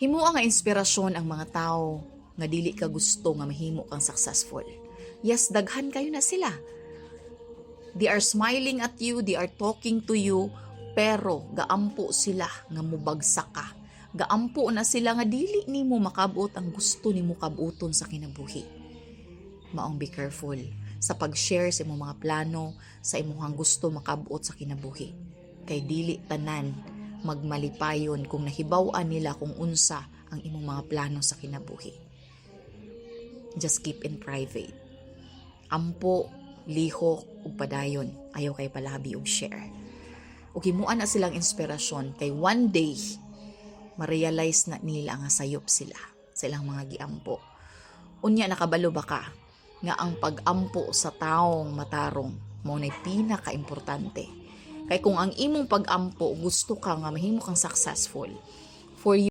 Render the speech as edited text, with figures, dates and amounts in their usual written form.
Himuo nga inspirasyon ang mga tao nga dili ka gusto nga mahimo kang successful. Yes, daghan kayo na sila. They are smiling at you, they are talking to you, pero gaampo sila nga mubagsak ka. Gaampo na sila nga dili nimo makabot ang gusto nimo kabuton sa kinabuhi. Maong be careful sa pag-share sa imong mga plano, sa imong gusto makabot sa kinabuhi. Kay dili tanan magmalipayon kung nahibaw-an nila kung unsa ang imong mga plano sa kinabuhi. Just keep in private. Ampo, lihok, ug padayon. Ayaw kay palabi og share. Ug himuan na silang inspirasyon kay one day ma-realize na nila nga sayop sila sa ilang mga giampo. Unya nakabalo ba ka nga ang pag-ampo sa taong matarong mao nay pinaka-importante. Kay kung ang imong pag-ampo gusto ka nga mahimo kang successful, for you